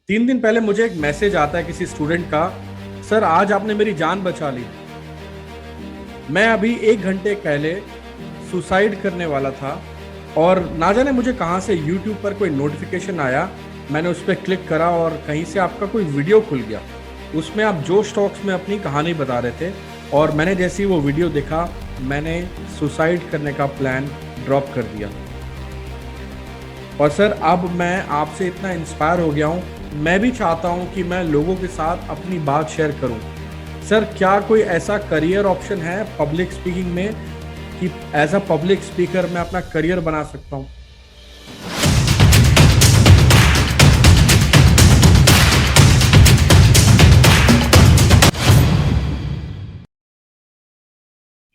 3 दिन पहले मुझे एक मैसेज आता है किसी स्टूडेंट का। सर, आज आपने मेरी जान बचा ली। मैं अभी 1 घंटे पहले सुसाइड करने वाला था और ना जाने मुझे कहाँ से यूट्यूब पर कोई नोटिफिकेशन आया। मैंने उस पर क्लिक करा और कहीं से आपका कोई वीडियो खुल गया। उसमें आप जोश टॉक्स में अपनी कहानी बता रहे थे और मैंने जैसे ही वो वीडियो देखा, मैंने सुसाइड करने का प्लान ड्रॉप कर दिया। और सर, अब मैं आपसे इतना इंस्पायर हो गया हूँ, मैं भी चाहता हूँ कि मैं लोगों के साथ अपनी बात शेयर करूँ। सर, क्या कोई ऐसा करियर ऑप्शन है पब्लिक स्पीकिंग में कि एज अ पब्लिक स्पीकर मैं अपना करियर बना सकता हूँ?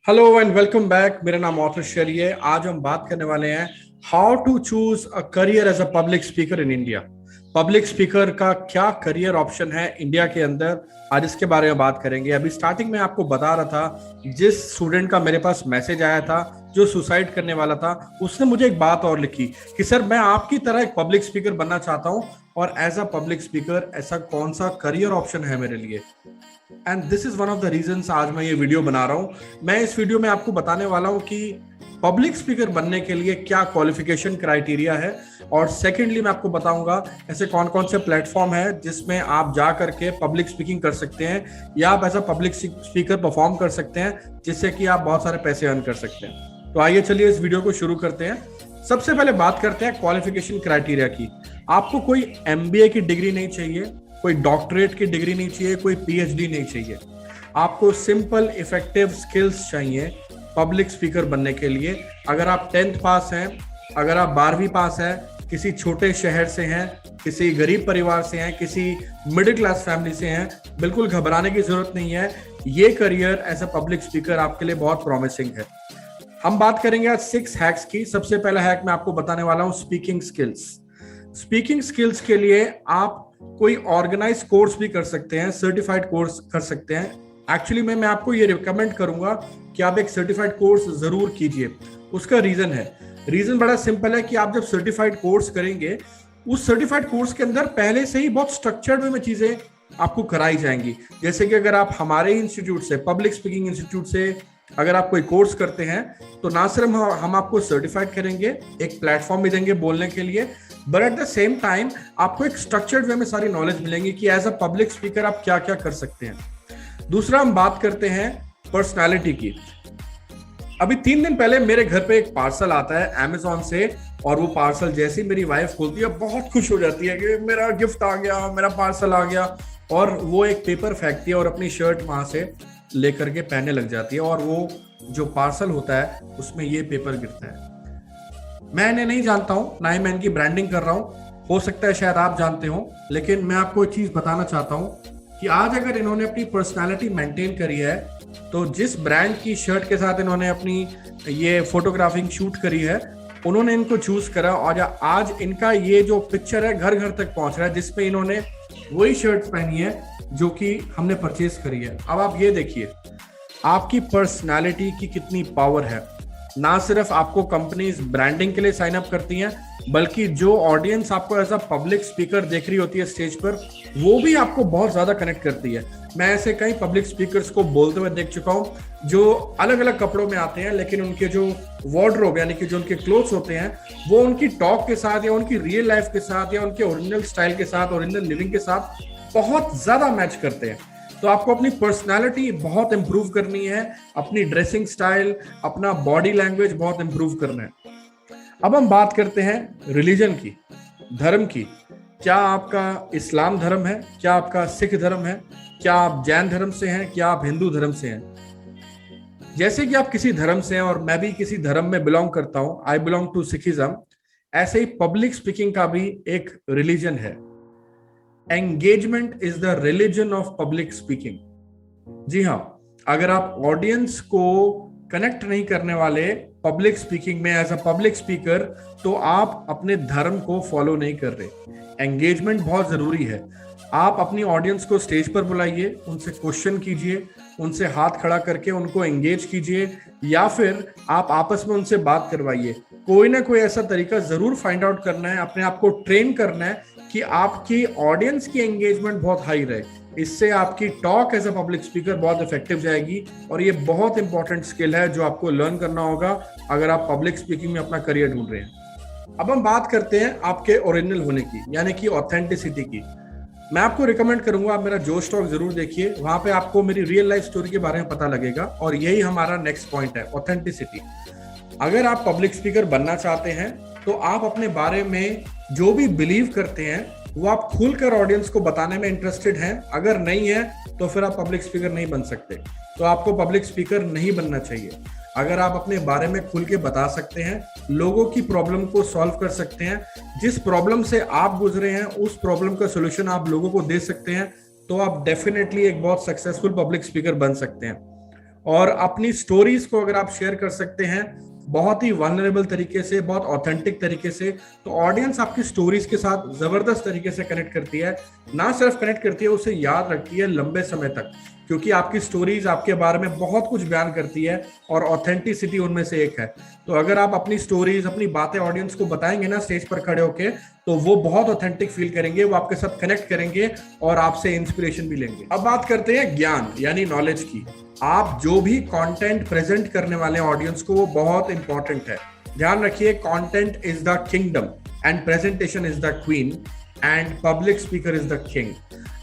Hello and welcome back. मेरा नाम ऑथर शेरी है। आज हम बात करने वाले हैं how to choose a career as a public speaker in India. Public speaker का क्या करियर ऑप्शन है इंडिया के अंदर, आज इसके बारे में बात करेंगे। अभी स्टार्टिंग में आपको बता रहा था, जिस स्टूडेंट का मेरे पास मैसेज आया था जो सुसाइड करने वाला था, उसने मुझे एक बात और लिखी कि सर, मैं आपकी तरह एक पब्लिक स्पीकर बनना चाहता हूं और एज अ पब्लिक स्पीकर ऐसा कौन सा करियर ऑप्शन है मेरे लिए। And this is one of the reasons आज मैं ये वीडियो बना रहा हूँ। मैं इस वीडियो में आपको बताने वाला हूँ कि पब्लिक स्पीकर बनने के लिए क्या क्वालिफिकेशन क्राइटेरिया है, और सेकेंडली मैं आपको बताऊंगा ऐसे कौन कौन से प्लेटफॉर्म है जिसमें आप जा करके पब्लिक स्पीकिंग कर सकते हैं या आप ऐसा पब्लिक स्पीकर परफॉर्म कर सकते हैं जिससे कि आप बहुत सारे पैसे अर्न कर सकते हैं। तो आइए चलिए इस वीडियो को शुरू करते हैं। सबसे पहले बात करते हैं क्वालिफिकेशन क्राइटेरिया की। आपको कोई एमबीए की डिग्री नहीं चाहिए, कोई डॉक्टरेट की डिग्री नहीं चाहिए, कोई पीएचडी नहीं चाहिए। आपको सिंपल इफेक्टिव स्किल्स चाहिए पब्लिक स्पीकर बनने के लिए। अगर आप 10th पास हैं, अगर आप 12वीं पास हैं, किसी छोटे शहर से हैं, किसी गरीब परिवार से हैं, किसी मिडिल क्लास फैमिली से हैं, बिल्कुल घबराने की जरूरत नहीं है। ये career as a public speaker आपके लिए बहुत प्रॉमिसिंग है। हम बात करेंगे आज 6 हैक्स की। सबसे पहला हैक मैं आपको बताने वाला हूं स्पीकिंग स्किल्स। स्पीकिंग स्किल्स के लिए आप कोई ऑर्गेनाइज कोर्स भी कर सकते हैं, सर्टिफाइड कोर्स कर सकते हैं। एक्चुअली मैं आपको ये रिकमेंड करूंगा कि आप एक सर्टिफाइड कोर्स जरूर कीजिए। उसका रीजन बड़ा सिंपल है कि आप जब सर्टिफाइड कोर्स करेंगे, उस सर्टिफाइड कोर्स के अंदर पहले से ही बहुत स्ट्रक्चर्ड वे में चीजें आपको कराई जाएंगी। जैसे कि अगर आप हमारे इंस्टीट्यूट से, पब्लिक स्पीकिंग इंस्टीट्यूट से अगर आप कोई कोर्स करते हैं, तो ना सिर्फ हम आपको सर्टिफाइड करेंगे, एक प्लेटफॉर्म भी देंगे बोलने के लिए, but at the same time आपको एक स्ट्रक्चर्ड वे में सारी नॉलेज मिलेंगी कि एज अ पब्लिक स्पीकर आप क्या क्या कर सकते हैं। दूसरा, हम बात करते हैं पर्सनालिटी की। अभी 3 दिन पहले मेरे घर पे एक पार्सल आता है अमेजोन से, और वो पार्सल जैसे ही मेरी वाइफ खोलती है बहुत खुश हो जाती है कि मेरा गिफ्ट आ गया, मेरा पार्सल आ गया। और वो एक पेपर फेंकती है और अपनी शर्ट वहां से लेकर के पहनने लग जाती है, और वो जो पार्सल होता है उसमें ये पेपर गिरता है। मैं इन्हें नहीं जानता हूं, ना ही मैं इनकी ब्रांडिंग कर रहा हूं। हो सकता है शायद आप जानते हो, लेकिन मैं आपको एक चीज बताना चाहता हूं कि आज अगर इन्होंने अपनी पर्सनालिटी मेंटेन करी है, तो जिस ब्रांड की शर्ट के साथ इन्होंने अपनी ये फोटोग्राफिंग शूट करी है, उन्होंने इनको चूज करा और आज इनका ये जो पिक्चर है घर घर तक पहुंच रहा है, जिसपे इन्होंने वही शर्ट पहनी है जो कि हमने परचेज करी है। अब आप ये देखिए आपकी पर्सनालिटी की कितनी पावर है। ना सिर्फ आपको कंपनीज ब्रांडिंग के लिए साइन अप करती हैं, बल्कि जो ऑडियंस आपको एज अ पब्लिक स्पीकर देख रही होती है स्टेज पर, वो भी आपको बहुत ज्यादा कनेक्ट करती है। मैं ऐसे कई पब्लिक स्पीकर्स को बोलते हुए देख चुका हूं जो अलग अलग कपड़ों में आते हैं, लेकिन उनके जो वार्डरोब यानी कि जो उनके क्लोथ्स होते हैं, वो उनकी टॉक के साथ या उनकी रियल लाइफ के साथ या उनके ओरिजिनल स्टाइल के साथ, ओरिजिनल लिविंग के साथ बहुत ज्यादा मैच करते हैं। तो आपको अपनी पर्सनालिटी बहुत इंप्रूव करनी है, अपनी ड्रेसिंग स्टाइल, अपना बॉडी लैंग्वेज बहुत इंप्रूव करना है। अब हम बात करते हैं रिलीजन की, धर्म की। क्या आपका इस्लाम धर्म है, क्या आपका सिख धर्म है, क्या आप जैन धर्म से हैं, क्या आप हिंदू धर्म से हैं? जैसे कि आप किसी धर्म से हैं और मैं भी किसी धर्म में बिलोंग करता हूं, आई बिलोंग टू सिखिज्म, ऐसे ही पब्लिक स्पीकिंग का भी एक रिलीजन है। Engagement is the religion of public speaking. जी हाँ, अगर आप ऑडियंस को कनेक्ट नहीं करने वाले पब्लिक स्पीकिंग में एज अ पब्लिक स्पीकर, तो आप अपने धर्म को फॉलो नहीं कर रहे। एंगेजमेंट बहुत जरूरी है। आप अपनी ऑडियंस को स्टेज पर बुलाइए, उनसे क्वेश्चन कीजिए, उनसे हाथ खड़ा करके उनको एंगेज कीजिए, या फिर आप आपस में उनसे बात करवाइए। कोई ना कोई ऐसा तरीका जरूर फाइंड आउट करना है, अपने आप को ट्रेन करना है कि आपकी ऑडियंस की एंगेजमेंट बहुत हाई रहे। इससे आपकी talk as a public speaker बहुत इफेक्टिव जाएगी और ये बहुत इंपॉर्टेंट स्किल है जो आपको लर्न करना होगा अगर आप पब्लिक स्पीकिंग में अपना करियर ढूंढ रहे हैं। अब हम बात करते हैं आपके ओरिजिनल होने की, यानी कि ऑथेंटिसिटी की। मैं आपको रिकमेंड करूंगा आप मेरा जोश टॉक जरूर देखिए, वहां पे आपको मेरी रियल लाइफ स्टोरी के बारे में पता लगेगा और यही हमारा नेक्स्ट पॉइंट है, ऑथेंटिसिटी। अगर आप पब्लिक स्पीकर बनना चाहते हैं तो आप अपने बारे में जो भी बिलीव करते हैं वो आप खुलकर ऑडियंस को बताने में इंटरेस्टेड हैं। अगर नहीं है तो फिर आप पब्लिक स्पीकर नहीं बन सकते, तो आपको पब्लिक स्पीकर नहीं बनना चाहिए। अगर आप अपने बारे में खुल के बता सकते हैं, लोगों की प्रॉब्लम को सॉल्व कर सकते हैं, जिस प्रॉब्लम से आप गुजरे हैं उस प्रॉब्लम का सोल्यूशन आप लोगों को दे सकते हैं, तो आप डेफिनेटली एक बहुत सक्सेसफुल पब्लिक स्पीकर बन सकते हैं। और अपनी स्टोरीज को अगर आप शेयर कर सकते हैं बहुत ही वल्नरेबल तरीके से, बहुत ऑथेंटिक तरीके से, तो ऑडियंस आपकी स्टोरीज के साथ जबरदस्त तरीके से कनेक्ट करती है। ना सिर्फ कनेक्ट करती है, उसे याद रखती है लंबे समय तक, क्योंकि आपकी स्टोरीज आपके बारे में बहुत कुछ बयान करती है और ऑथेंटिसिटी उनमें से एक है। तो अगर आप अपनी स्टोरीज, अपनी बातें ऑडियंस को बताएंगे ना स्टेज पर खड़े होके, तो वो बहुत ऑथेंटिक फील करेंगे, वो आपके साथ कनेक्ट करेंगे और आपसे इंस्पिरेशन भी लेंगे। अब बात करते हैं ज्ञान यानी नॉलेज की। आप जो भी कंटेंट प्रेजेंट करने वाले ऑडियंस को, वो बहुत इंपॉर्टेंट है। ध्यान रखिए, content is the kingdom and presentation is the queen and public speaker is the king.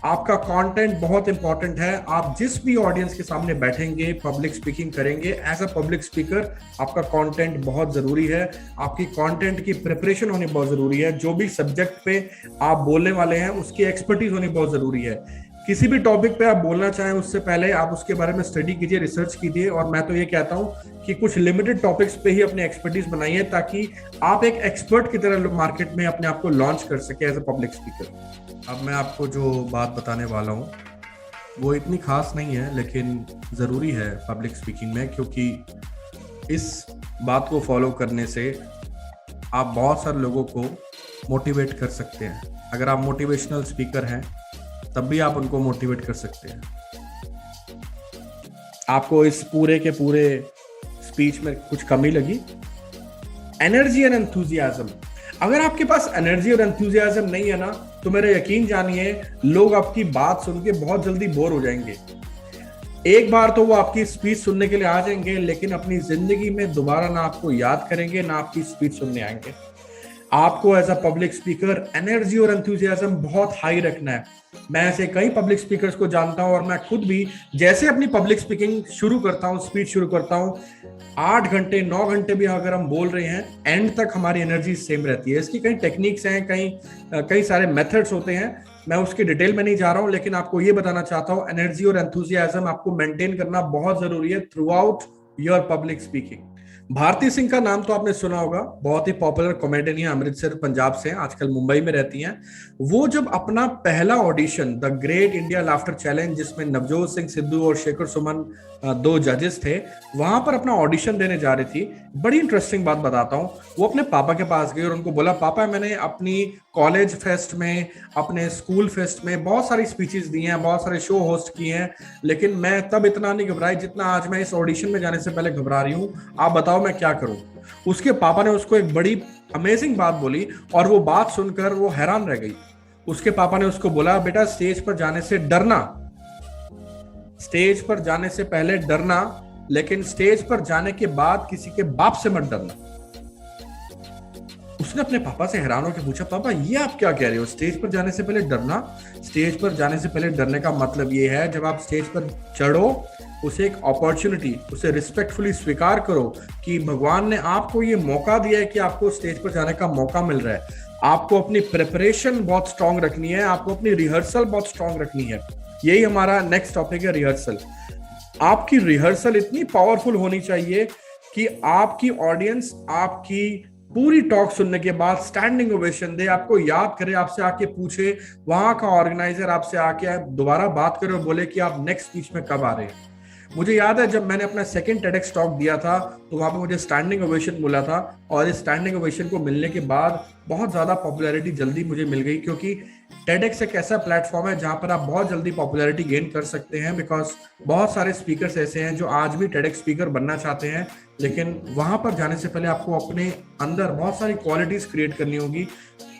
आपका कंटेंट बहुत इंपॉर्टेंट है। आप जिस भी ऑडियंस के सामने बैठेंगे, पब्लिक स्पीकिंग करेंगे, एज अ पब्लिक स्पीकर आपका कंटेंट बहुत जरूरी है। आपकी कंटेंट की प्रिपरेशन होनी बहुत जरूरी है। जो भी सब्जेक्ट पे आप बोलने वाले हैं उसकी एक्सपर्टीज होनी बहुत जरूरी है। किसी भी टॉपिक पे आप बोलना चाहें उससे पहले आप उसके बारे में स्टडी कीजिए, रिसर्च कीजिए। और मैं तो ये कहता हूं कि कुछ लिमिटेड टॉपिक्स पे ही अपनी एक्सपर्टीज बनाइए, ताकि आप एक एक्सपर्ट की तरह मार्केट में अपने आप को लॉन्च कर सके एज अ पब्लिक स्पीकर। अब मैं आपको जो बात बताने वाला हूँ वो इतनी खास नहीं है, लेकिन ज़रूरी है पब्लिक स्पीकिंग में, क्योंकि इस बात को फॉलो करने से आप बहुत सारे लोगों को मोटिवेट कर सकते हैं। अगर आप मोटिवेशनल स्पीकर हैं तब भी आप उनको मोटिवेट कर सकते हैं। आपको इस पूरे के पूरे स्पीच में कुछ कमी लगी? Energy and enthusiasm. अगर आपके पास एनर्जी और एंथुजियाज्म नहीं है ना, तो मेरा यकीन जानिए लोग आपकी बात सुन के बहुत जल्दी बोर हो जाएंगे। एक बार तो वो आपकी स्पीच सुनने के लिए आ जाएंगे, लेकिन अपनी जिंदगी में दोबारा ना आपको याद करेंगे, ना आपकी स्पीच सुनने आएंगे। आपको as a public speaker energy और एंथुजियाज्म बहुत हाई रखना है। मैं ऐसे कई पब्लिक स्पीकर्स को जानता हूं और मैं खुद भी जैसे अपनी पब्लिक स्पीकिंग शुरू करता हूं, स्पीच शुरू करता हूं, 8 घंटे 9 घंटे भी अगर हम बोल रहे हैं, एंड तक हमारी एनर्जी सेम रहती है। इसकी कई टेक्निक्स हैं, कई सारे मेथड्स होते हैं। मैं उसकी डिटेल में नहीं जा रहा हूं, लेकिन आपको ये बताना चाहता हूं एनर्जी और एंथुजियाज्म आपको मेंटेन करना बहुत जरूरी है throughout your public speaking. Bharti Singh का नाम तो आपने सुना होगा, बहुत ही पॉपुलर कॉमेडियन है, अमृतसर पंजाब से, आजकल मुंबई में रहती हैं। वो जब अपना पहला audition the great India laughter challenge, जिसमें नवजोत सिंह सिद्धू और शेखर सुमन 2 जजेस थे, वहां पर अपना ऑडिशन देने जा रही थी। बड़ी इंटरेस्टिंग बात बताता हूँ। वो अपने पापा के पास गई और उनको बोला, पापा मैंने अपनी कॉलेज फेस्ट में, अपने स्कूल फेस्ट में बहुत सारी स्पीचेस दी हैं, बहुत सारे शो होस्ट किए हैं, लेकिन मैं तब इतना नहीं घबराई जितना आज मैं इस ऑडिशन में जाने से पहले घबरा रही हूँ। आप बताओ मैं क्या करूँ। उसके पापा ने उसको एक बड़ी अमेजिंग बात बोली और वो बात सुनकर वो हैरान रह गई। उसके पापा ने उसको बोला, बेटा स्टेज पर जाने से डरना, स्टेज पर जाने से पहले डरना, लेकिन स्टेज पर जाने के बाद किसी के बाप से मत डरना। उसने अपने पापा से हैरान होकर पूछा, पापा ये आप क्या कह रहे हो, स्टेज पर जाने से पहले डरना? स्टेज पर जाने से पहले डरने का मतलब ये है, जब आप स्टेज पर चढ़ो उसे एक अपॉर्चुनिटी, उसे रिस्पेक्टफुली स्वीकार करो कि भगवान ने आपको ये मौका दिया है कि आपको स्टेज पर जाने का मौका मिल रहा है। आपको अपनी प्रिपरेशन बहुत स्ट्रांग रखनी है, आपको अपनी रिहर्सल बहुत स्ट्रांग रखनी है। यही हमारा नेक्स्ट टॉपिक है, रिहर्सल। आपकी रिहर्सल इतनी पावरफुल होनी चाहिए कि आपकी ऑडियंस आपकी पूरी टॉक सुनने के बाद स्टैंडिंग ओवेशन दे, आपको याद करे, आपसे आके पूछे, वहां का ऑर्गेनाइजर आपसे आके दोबारा बात करे और बोले कि आप नेक्स्ट स्पीच में कब आ रहे हैं। मुझे याद है जब मैंने अपना सेकंड टेडेक्स टॉक दिया था तो वहां पे मुझे स्टैंडिंग ओवेशन मिला था, और इस स्टैंडिंग ओवेशन को मिलने के बाद बहुत ज्यादा पॉपुलैरिटी जल्दी मुझे मिल गई, क्योंकि टेडेक्स एक ऐसा प्लेटफॉर्म है जहां पर आप बहुत जल्दी पॉपुलैरिटी गेन कर सकते हैं। बिकॉज बहुत सारे स्पीकर्स ऐसे हैं जो आज भी टेडेक्स स्पीकर बनना चाहते हैं, लेकिन वहां पर जाने से पहले आपको अपने अंदर बहुत सारी क्वालिटीज क्रिएट करनी होगी।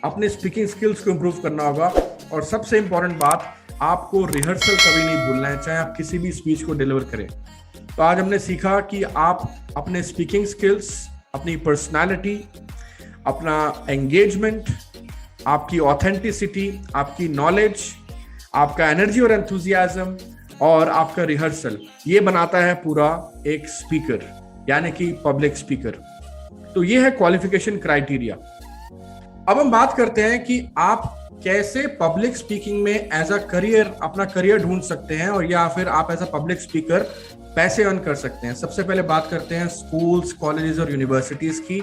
अपने स्पीकिंग स्किल्स को इम्प्रूव करना होगा, और सबसे इंपॉर्टेंट बात, आपको रिहर्सल कभी नहीं भूलना है, चाहे आप किसी भी स्पीच को डिलीवर करें। तो आज हमने सीखा कि आप अपने स्पीकिंग स्किल्स, अपनी पर्सनालिटी, अपना एंगेजमेंट, आपकी ऑथेंटिसिटी, आपकी नॉलेज, आपका एनर्जी और एंथुजियाज्म और आपका रिहर्सल, ये बनाता है पूरा एक स्पीकर, यानी कि पब्लिक स्पीकर। तो ये है क्वालिफिकेशन क्राइटेरिया। अब हम बात करते हैं कि आप कैसे पब्लिक स्पीकिंग में एज अ करियर अपना करियर ढूंढ सकते हैं, और या फिर आप एज अ पब्लिक स्पीकर पैसे अर्न कर सकते हैं। सबसे पहले बात करते हैं स्कूल्स, कॉलेजेस और यूनिवर्सिटीज की।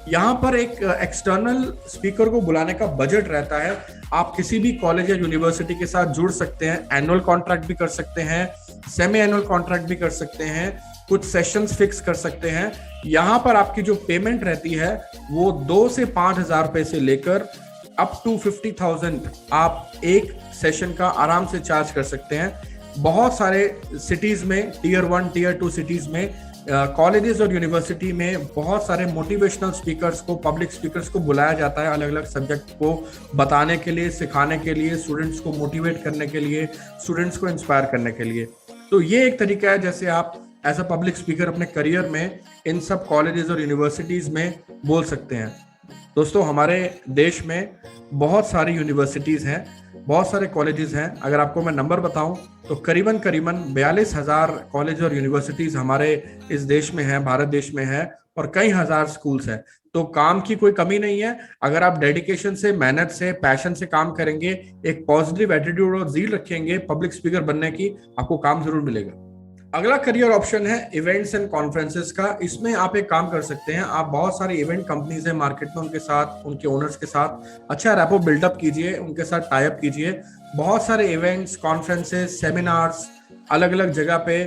यहाँ पर एक एक्सटर्नल स्पीकर को बुलाने का बजट रहता है। आप किसी भी कॉलेज या यूनिवर्सिटी के साथ जुड़ सकते हैं, एनुअल कॉन्ट्रैक्ट भी कर सकते हैं, सेमी एनुअल कॉन्ट्रैक्ट भी कर सकते हैं, कुछ सेशंस फिक्स कर सकते हैं। यहाँ पर आपकी जो पेमेंट रहती है वो 2 से 5,000 रुपए से लेकर अप टू 50,000 आप एक सेशन का आराम से चार्ज कर सकते हैं। बहुत सारे सिटीज में, टीयर 1, टीयर 2 सिटीज में, कॉलेजेस और यूनिवर्सिटी में बहुत सारे मोटिवेशनल स्पीकर्स को, पब्लिक स्पीकर्स को बुलाया जाता है अलग अलग सब्जेक्ट को बताने के लिए, सिखाने के लिए, स्टूडेंट्स को मोटिवेट करने के लिए, स्टूडेंट्स को इंस्पायर करने के लिए। तो ये एक तरीका है जैसे आप एज अ पब्लिक स्पीकर अपने करियर में इन सब कॉलेजेस और यूनिवर्सिटीज में बोल सकते हैं। दोस्तों, हमारे देश में बहुत सारी यूनिवर्सिटीज हैं, बहुत सारे कॉलेजेस हैं। अगर आपको मैं नंबर बताऊं तो करीबन 42,000 कॉलेज और यूनिवर्सिटीज हमारे इस देश में है, भारत देश में है, और कई हजार स्कूल्स हैं। तो काम की कोई कमी नहीं है। अगर आप डेडिकेशन से, मेहनत से, पैशन से काम करेंगे, एक पॉजिटिव एटीट्यूड और जील रखेंगे पब्लिक स्पीकर बनने की, आपको काम जरूर मिलेगा। अगला करियर ऑप्शन है इवेंट्स एंड कॉन्फ्रेंसेस का। इसमें आप एक काम कर सकते हैं, आप बहुत सारी इवेंट कंपनीज हैं मार्केट में, उनके साथ, उनके ओनर्स के साथ अच्छा रैपो बिल्डअप कीजिए, उनके साथ टाई अप कीजिए। बहुत सारे इवेंट्स, कॉन्फ्रेंसेस, सेमिनार्स अलग अलग जगह पे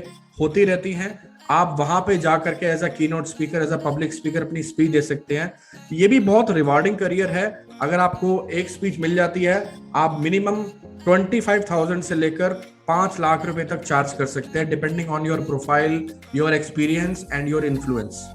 होती रहती हैं। आप वहां पे जा करके as a keynote speaker, as a public speaker अपनी स्पीच दे सकते हैं। ये भी बहुत रिवार्डिंग करियर है। अगर आपको एक स्पीच मिल जाती है, आप मिनिमम 25,000 से लेकर 5 लाख रुपए तक चार्ज कर सकते हैं, depending on your profile, your experience and your influence.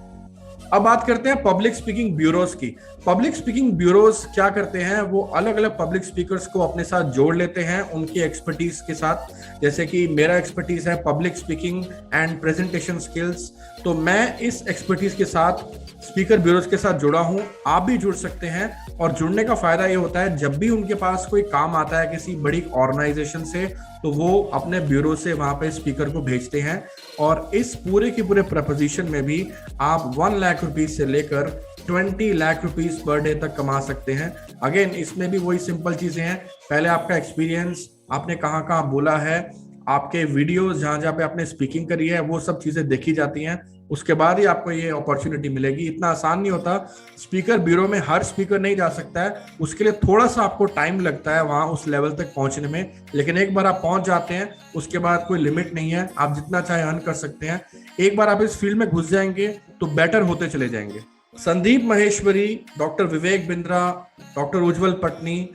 अब बात करते हैं पब्लिक स्पीकिंग ब्यूरोज की। पब्लिक स्पीकिंग ब्यूरोज क्या करते हैं, वो अलग अलग पब्लिक स्पीकर्स को अपने साथ जोड़ लेते हैं उनकी एक्सपर्टीज के साथ। जैसे कि मेरा एक्सपर्टीज है public speaking and presentation skills, तो मैं इस एक्सपर्टीज के साथ स्पीकर ब्यूरोज के साथ जुड़ा हूं। आप भी जुड़ सकते हैं, और जुड़ने का फायदा ये होता है जब भी उनके पास कोई काम आता है किसी बड़ी ऑर्गेनाइजेशन से, तो वो अपने ब्यूरो से वहां पे स्पीकर को भेजते हैं, और इस पूरे के पूरे प्रपोजिशन में भी आप 1 लाख रुपीज से लेकर 20 लाख रुपीज पर डे तक कमा सकते हैं। अगेन, इसमें भी वही सिंपल चीजें हैं। पहले आपका एक्सपीरियंस, आपने कहाँ कहाँ बोला है, आपके वीडियोस जहां जहां पे आपने स्पीकिंग करी है, वो सब चीजें देखी जाती हैं। उसके बाद ही आपको ये अपॉर्चुनिटी मिलेगी। इतना आसान नहीं होता। स्पीकर ब्यूरो में हर स्पीकर नहीं जा सकता है, उसके लिए थोड़ा सा आपको टाइम लगता है वहां उस लेवल तक पहुंचने में, लेकिन एक बार आप पहुंच जाते हैं, उसके बाद कोई लिमिट नहीं है, आप जितना चाहे अर्न कर सकते हैं। एक बार आप इस फील्ड में घुस जाएंगे तो बेटर होते चले जाएंगे। संदीप महेश्वरी, डॉक्टर विवेक बिंद्रा, डॉक्टर उज्जवल पटनी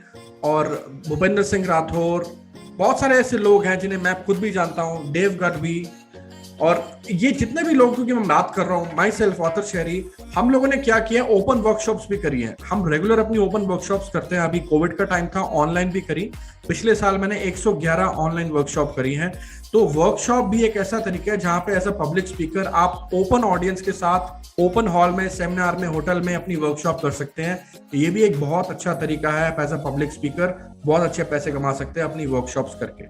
और भूपेंद्र सिंह राठौर, बहुत सारे ऐसे लोग हैं जिन्हें मैं खुद भी जानता हूँ, डेव गढ़वी, और ये जितने भी लोग की मैं बात कर रहा हूँ, माई सेल्फ ऑथर शेरी, हम लोगों ने क्या किया, ओपन वर्कशॉप्स भी करी हैं। हम रेगुलर अपनी ओपन वर्कशॉप्स करते हैं। अभी कोविड का टाइम था, ऑनलाइन भी करी। पिछले साल मैंने 111 ऑनलाइन वर्कशॉप करी हैं। तो वर्कशॉप भी एक ऐसा तरीका है जहां पे एज अ पब्लिक स्पीकर आप ओपन ऑडियंस के साथ ओपन हॉल में, सेमिनार में, होटल में अपनी वर्कशॉप कर सकते हैं। ये भी एक बहुत अच्छा तरीका है। एज अ पब्लिक स्पीकर बहुत अच्छे पैसे कमा सकते हैं अपनी वर्कशॉप्स करके।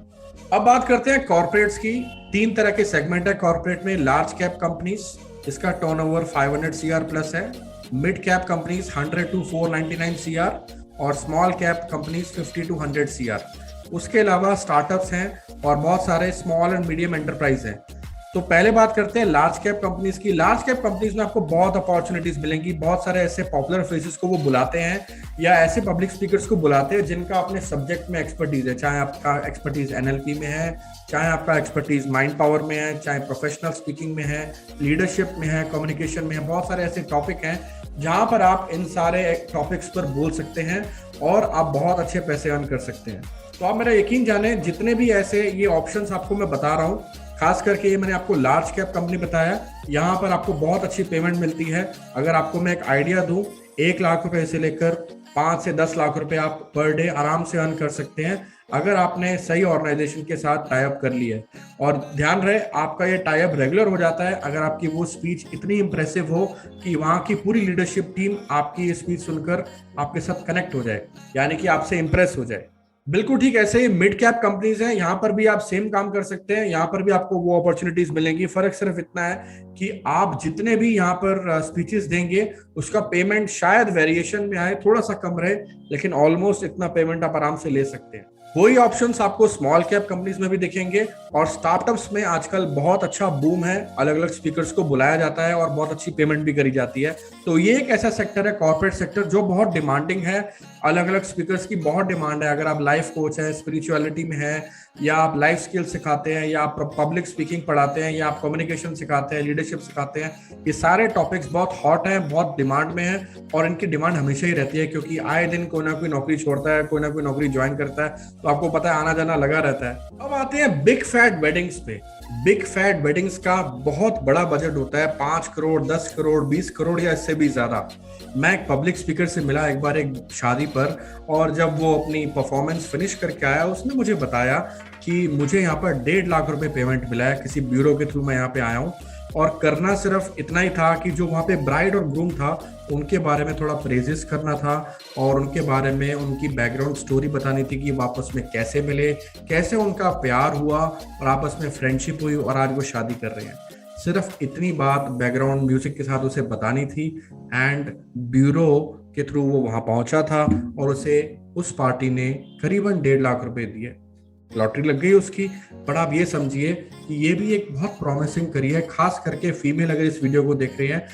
अब बात करते हैं कॉर्पोरेट्स की। 3 तरह के सेगमेंट है कॉर्पोरेट में। लार्ज कैप कंपनीज, इसका टर्नओवर 500 CR प्लस है। Mid cap companies 100 to 499 CR, और small cap companies 50 to 100 CR। उसके अलावा स्टार्टअप्स हैं और बहुत सारे स्मॉल एंड मीडियम एंटरप्राइज हैं। तो पहले बात करते हैं लार्ज कैप कंपनीज की। लार्ज कैप कंपनीज में आपको बहुत अपॉर्चुनिटीज मिलेंगी। बहुत सारे ऐसे पॉपुलर फेसेस को वो बुलाते हैं, या ऐसे पब्लिक स्पीकर्स को बुलाते हैं जिनका अपने सब्जेक्ट में एक्सपर्टीज है। चाहे आपका एक्सपर्टीज NLP में है, चाहे आपका एक्सपर्टीज माइंड पावर में है, चाहे प्रोफेशनल स्पीकिंग में है, लीडरशिप में है, कम्युनिकेशन में है। बहुत सारे ऐसे टॉपिक हैं जहां पर आप इन सारे टॉपिक्स पर बोल सकते हैं और आप बहुत अच्छे पैसे अर्न कर सकते हैं। तो आप मेरा यकीन जाने, जितने भी ऐसे ये ऑप्शंस आपको मैं बता रहा हूँ, खास करके ये मैंने आपको लार्ज कैप कंपनी बताया, यहाँ पर आपको बहुत अच्छी पेमेंट मिलती है। अगर आपको मैं एक आइडिया दूं, 1 लाख रुपए से लेकर 5 से 10 लाख रुपए आप पर डे आराम से अर्न कर सकते हैं अगर आपने सही ऑर्गेनाइजेशन के साथ टाई अप कर ली है। और ध्यान रहे, आपका ये टाई अप रेगुलर हो जाता है अगर आपकी वो स्पीच इतनी इंप्रेसिव हो कि वहां की पूरी लीडरशिप टीम आपकी ये स्पीच सुनकर आपके साथ कनेक्ट हो जाए, यानी कि आपसे इंप्रेस हो जाए। बिल्कुल ठीक ऐसे ही मिड कैप कंपनीज हैं, यहाँ पर भी आप सेम काम कर सकते हैं, यहाँ पर भी आपको वो अपॉर्चुनिटीज मिलेंगी। फर्क सिर्फ इतना है कि आप जितने भी यहाँ पर स्पीचेस देंगे उसका पेमेंट शायद वेरिएशन में आए, थोड़ा सा कम रहे, लेकिन ऑलमोस्ट इतना पेमेंट आप आराम से ले सकते हैं। वही ऑप्शंस आपको स्मॉल कैप कंपनीज में भी दिखेंगे और स्टार्टअप्स में आजकल बहुत अच्छा बूम है, अलग अलग स्पीकर्स को बुलाया जाता है और बहुत अच्छी पेमेंट भी करी जाती है। तो ये एक ऐसा सेक्टर है, कॉर्पोरेट सेक्टर, जो बहुत डिमांडिंग है। अलग अलग स्पीकर्स की बहुत डिमांड है। अगर आप लाइफ कोच हैं, स्पिरिचुअलिटी में है, या आप लाइफ स्किल सिखाते हैं, या आप पब्लिक स्पीकिंग पढ़ाते हैं, या आप कम्युनिकेशन सिखाते हैं, लीडरशिप सिखाते हैं, ये सारे टॉपिक्स बहुत हॉट हैं, बहुत डिमांड में है और इनकी डिमांड हमेशा ही रहती है, क्योंकि आए दिन कोई ना कोई नौकरी छोड़ता है, कोई ना कोई नौकरी ज्वाइन करता है, तो आपको पता है आना जाना लगा रहता है। अब आते हैं बिग फैट वेडिंग्स पे। बिग फैट वेडिंग्स का बहुत बड़ा बजट होता है, 5 करोड़, 10 करोड़, 20 करोड़ या इससे भी ज्यादा। मैं एक पब्लिक स्पीकर से मिला एक बार एक शादी पर, और जब वो अपनी परफॉर्मेंस फिनिश करके आया, उसने मुझे बताया कि मुझे यहाँ पर 1.5 लाख रुपए पेमेंट मिला है, किसी ब्यूरो के थ्रू मैं यहाँ पे आया हूँ, और करना सिर्फ इतना ही था कि जो वहाँ पे ब्राइड और ग्रूम था उनके बारे में थोड़ा प्रेजेस करना था और उनके बारे में उनकी बैकग्राउंड स्टोरी बतानी थी कि वो आपस में कैसे मिले, कैसे उनका प्यार हुआ और आपस में फ्रेंडशिप हुई और आज वो शादी कर रहे हैं। सिर्फ इतनी बात बैकग्राउंड म्यूजिक के साथ उसे बतानी थी, एंड ब्यूरो के थ्रू वो वहां पहुंचा था और उसे उस पार्टी ने करीबन 1.5 लाख रुपए दिए। लॉटरी लग गई उसकी। पर आप ये समझिए कि ये भी एक बहुत प्रॉमिसिंग करियर है, खास करके फीमेल अगर इस वीडियो को देख रही है,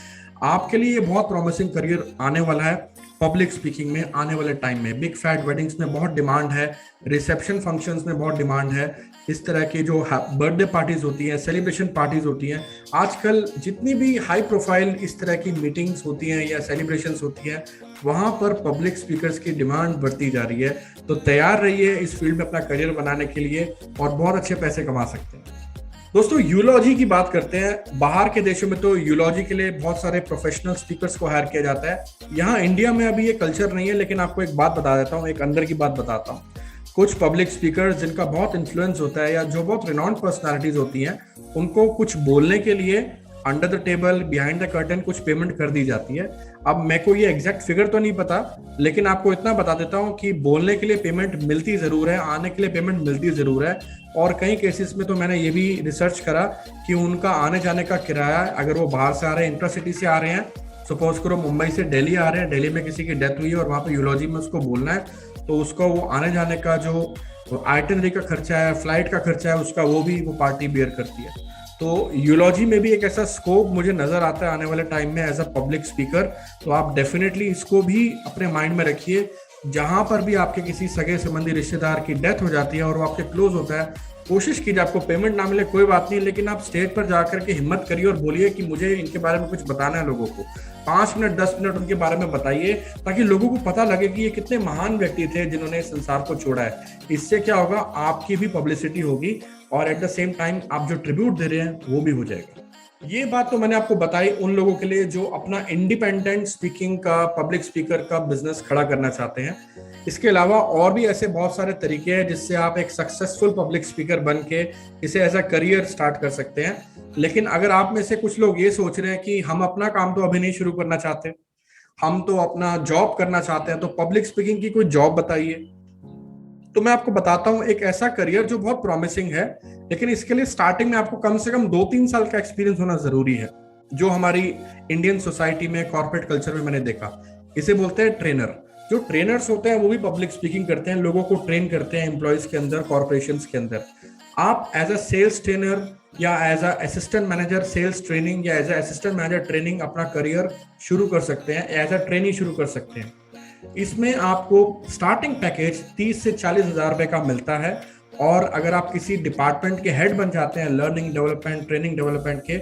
आपके लिए ये बहुत प्रॉमिसिंग करियर आने वाला है। पब्लिक स्पीकिंग में आने वाले टाइम में बिग फैट वेडिंग्स में बहुत डिमांड है, रिसेप्शन फंक्शंस में बहुत डिमांड है, इस तरह की जो बर्थडे पार्टीज होती हैं, सेलिब्रेशन पार्टीज होती हैं, आजकल जितनी भी हाई प्रोफाइल इस तरह की मीटिंग्स होती हैं या सेलिब्रेशंस होती हैं, वहां पर पब्लिक स्पीकर्स की डिमांड बढ़ती जा रही है। तो तैयार रहिए इस फील्ड में अपना करियर बनाने के लिए और बहुत अच्छे पैसे कमा सकते हैं। दोस्तों, यूलॉजी की बात करते हैं। बाहर के देशों में तो यूलॉजी के लिए बहुत सारे प्रोफेशनल स्पीकर्स को हायर किया जाता है। यहाँ इंडिया में अभी ये कल्चर नहीं है, लेकिन आपको एक बात बता देता हूँ, एक अंदर की बात बताता हूँ। कुछ पब्लिक स्पीकर्स जिनका बहुत इन्फ्लुएंस होता है या जो बहुत रिनाउंड पर्सनालिटीज होती हैं, उनको कुछ बोलने के लिए under the table, behind the curtain कुछ पेमेंट कर दी जाती है। अब मेरे को ये एग्जैक्ट फिगर तो नहीं पता, लेकिन आपको इतना बता देता हूँ कि बोलने के लिए पेमेंट मिलती जरूर है, आने के लिए पेमेंट मिलती जरूर है। और कई केसेस में तो मैंने ये भी रिसर्च करा कि उनका आने जाने का किराया, अगर वो बाहर से आ रहे हैं, इंटरसिटी से आ रहे हैं, सपोज करो मुंबई से दिल्ली आ रहे हैं, दिल्ली में किसी की डेथ हुई है और वहाँ पे यूलॉजी में उसको बोलना है, तो उसको वो आने जाने का जो आइटनरी का खर्चा है, फ्लाइट का खर्चा है, उसका वो भी वो पार्टी बेयर करती है। तो यूलॉजी में भी एक ऐसा स्कोप मुझे नजर आता है आने वाले टाइम में एज अ पब्लिक स्पीकर। तो आप डेफिनेटली इसको भी अपने माइंड में रखिए। जहां पर भी आपके किसी सगे संबंधी रिश्तेदार की डेथ हो जाती है और वो आपके क्लोज होता है, कोशिश कीजिए, आपको पेमेंट ना मिले कोई बात नहीं, लेकिन आप स्टेज पर जाकर के हिम्मत करिए और बोलिए कि मुझे इनके बारे में कुछ बताना है लोगों को। 5 मिनट 10 मिनट उनके बारे में बताइए, ताकि लोगों को पता लगे कि ये कितने महान व्यक्ति थे जिन्होंने संसार को छोड़ा है। इससे क्या होगा, आपकी भी पब्लिसिटी होगी और एट द सेम टाइम आप जो ट्रिब्यूट दे रहे हैं वो भी हो जाएगा। ये बात तो मैंने आपको बताई उन लोगों के लिए जो अपना इंडिपेंडेंट स्पीकिंग का, पब्लिक स्पीकर का बिजनेस खड़ा करना चाहते हैं। इसके अलावा और भी ऐसे बहुत सारे तरीके हैं जिससे आप एक सक्सेसफुल पब्लिक स्पीकर बन के इसे एज अ करियर स्टार्ट कर सकते हैं। लेकिन अगर आप में से कुछ लोग ये सोच रहे हैं कि हम अपना काम तो अभी नहीं शुरू करना चाहते, हम तो अपना जॉब करना चाहते हैं, तो पब्लिक स्पीकिंग की कोई जॉब बताइए। तो मैं आपको बताता हूं एक ऐसा करियर जो बहुत प्रॉमिसिंग है, लेकिन इसके लिए स्टार्टिंग में आपको कम से कम 2-3 साल का एक्सपीरियंस होना जरूरी है, जो हमारी इंडियन सोसाइटी में, कॉर्पोरेट कल्चर में मैंने देखा। इसे बोलते हैं ट्रेनर। जो ट्रेनर्स होते हैं वो भी पब्लिक स्पीकिंग करते हैं, लोगों को ट्रेन करते हैं एम्प्लॉयज के अंदर, कॉर्पोरेशंस के अंदर। आप एज अ सेल्स ट्रेनर या as a assistant manager sales training या as a assistant manager training अपना करियर शुरू कर सकते हैं, एज अ ट्रेनी शुरू कर सकते हैं। इसमें आपको स्टार्टिंग पैकेज 30 से 40 हजार रुपए का मिलता है, और अगर आप किसी डिपार्टमेंट के हेड बन जाते हैं, लर्निंग डेवलपमेंट, ट्रेनिंग डेवलपमेंट के,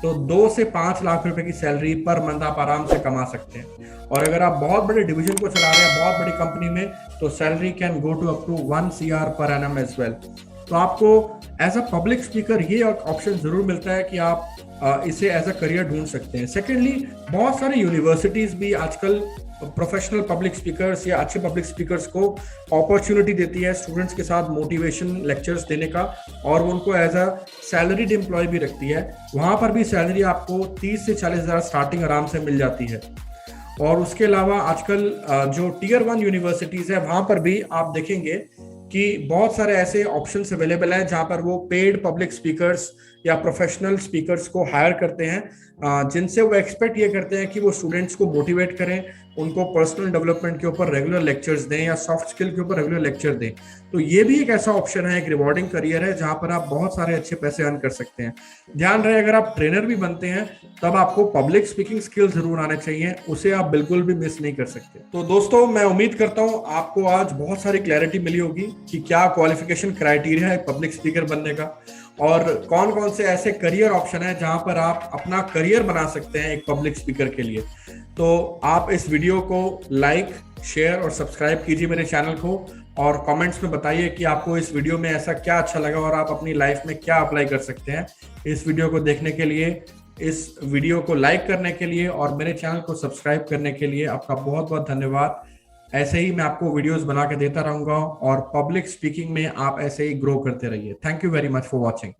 तो 2 से 5 लाख रुपए की सैलरी पर मंथ आप आराम से कमा सकते हैं। और अगर आप बहुत बड़े डिवीजन को चला रहे हैं, बहुत बड़ी कंपनी में, तो salary can go to up to 1 CR per annum as well. तो आपको एज अ पब्लिक स्पीकर ये ऑप्शन जरूर मिलता है कि आप इसे एज अ करियर ढूंढ सकते हैं। सेकेंडली, बहुत सारी यूनिवर्सिटीज भी आजकल प्रोफेशनल पब्लिक स्पीकर्स या अच्छे पब्लिक स्पीकर्स को अपॉर्चुनिटी देती है स्टूडेंट्स के साथ मोटिवेशन लेक्चर्स देने का, और वो उनको एज अ सैलरीड एम्प्लॉय भी रखती है। वहाँ पर भी सैलरी आपको 30 से 40 हज़ार स्टार्टिंग आराम से मिल जाती है। और उसके अलावा आजकल जो टीयर 1 यूनिवर्सिटीज़ है वहाँ पर भी आप देखेंगे कि बहुत सारे ऐसे ऑप्शंस अवेलेबल हैं जहाँ पर वो पेड पब्लिक स्पीकर्स या प्रोफेशनल स्पीकर्स को हायर करते हैं, जिनसे वो एक्सपेक्ट ये करते हैं कि वो स्टूडेंट्स को मोटिवेट करें, उनको पर्सनल डेवलपमेंट के ऊपर रेगुलर लेक्चर्स दें या सॉफ्ट स्किल के ऊपर रेगुलर लेक्चर दें। तो ये भी एक ऐसा ऑप्शन है, एक रिवॉर्डिंग करियर है जहाँ पर आप बहुत सारे अच्छे पैसे अर्न कर सकते हैं। ध्यान रहे, अगर आप ट्रेनर भी बनते हैं तब आपको पब्लिक स्पीकिंग स्किल जरूर आने चाहिए, उसे आप बिल्कुल भी मिस नहीं कर सकते। तो दोस्तों, मैं उम्मीद करता हूँ आपको आज बहुत सारी क्लैरिटी मिली होगी कि क्या क्वालिफिकेशन क्राइटेरिया है पब्लिक स्पीकर बनने का, और कौन कौन से ऐसे करियर ऑप्शन है जहां पर आप अपना करियर बना सकते हैं एक पब्लिक स्पीकर के लिए। तो आप इस वीडियो को लाइक, शेयर और सब्सक्राइब कीजिए मेरे चैनल को, और कमेंट्स में बताइए कि आपको इस वीडियो में ऐसा क्या अच्छा लगा और आप अपनी लाइफ में क्या अप्लाई कर सकते हैं। इस वीडियो को देखने के लिए, इस वीडियो को लाइक करने के लिए और मेरे चैनल को सब्सक्राइब करने के लिए आपका बहुत बहुत धन्यवाद। ऐसे ही मैं आपको वीडियोस बना के देता रहूंगा, और पब्लिक स्पीकिंग में आप ऐसे ही ग्रो करते रहिए। Thank you very much for watching.